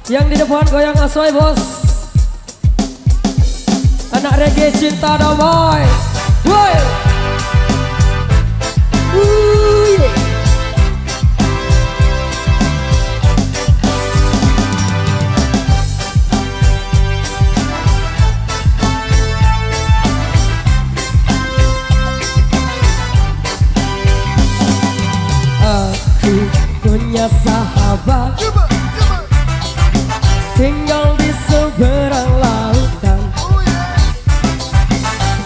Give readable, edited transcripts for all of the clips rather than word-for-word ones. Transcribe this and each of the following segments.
Yang di depan goyang asoy bos. Anak reggae cinta damai. Woi. Aku punya sahabat tinggal di seberang lautan.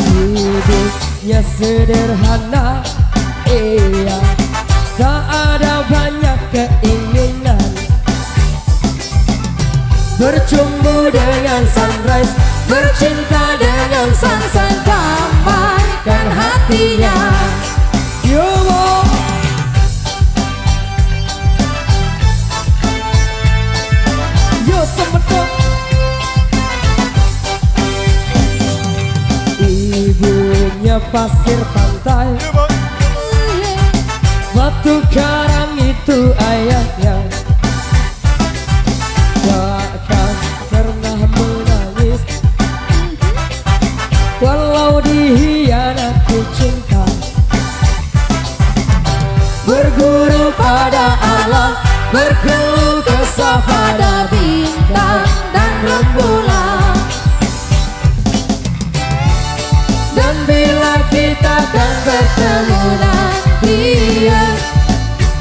Hidupnya sederhana, iya, tak ada banyak keinginan. Bercumbu dengan sunrise, bercinta dengan sunset, damaikan hatinya. Yo, ibunya pasir pantai, batu karang itu ayahnya. Takkan pernah menangis walau dihianati cinta. Berguru pada alam, berkeluh kesah pada bintang dan rembulan. Dan bila kita akan bertemu nanti,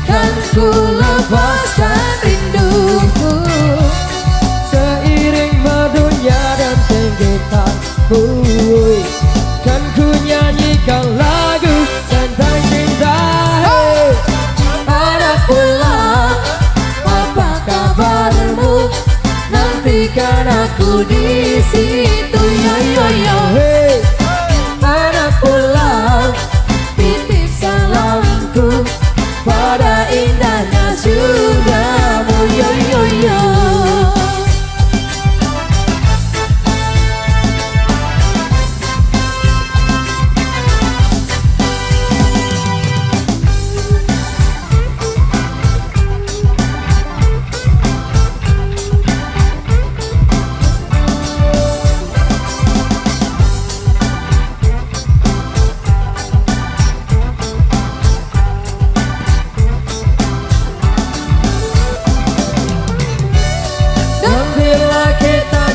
kan ku lepaskan rinduku. Seiring merdunya dan tinggitanku, kan ku nyanyikan lagu tentang cinta. Hey, anak pulang, apa kabarmu? Nantikan aku di situ. Yo yo yo. Hey, anak pulang, titip salamku pada indahnya surgamu. Yo yo yo.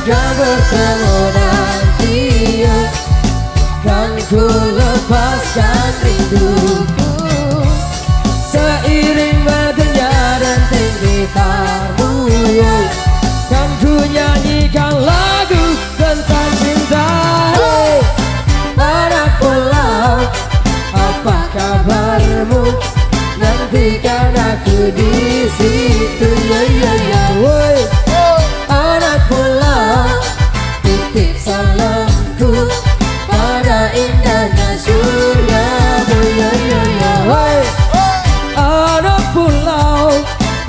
Kan bertemu nanti, kan ku lepaskan rinduku. Seiring merdunya dan tinggi tarmu, kan ku nyanyikan lagu tentang cinta. Hey, anak pulau, apa kabarmu? Nantikan aku di situ. Ya ya ya. Woi, anak pulau, titip salamku pada indahnya surgamu. Ya ya ya. Woi, anak pulau,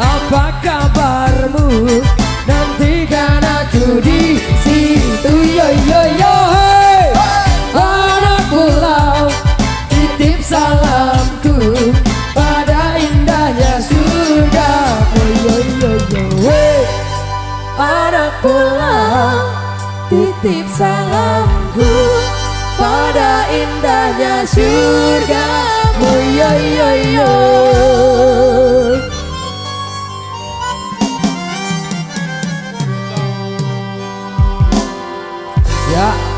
apa kabarmu? Nantikan aku di situ. Ya ya ya. Hey, anak pulau, titip salamku pada indahnya surgamu. Ya ya ya. Hey, anak pulang, titip salamku pada indahnya surgamu. Yo yo yo. Ya.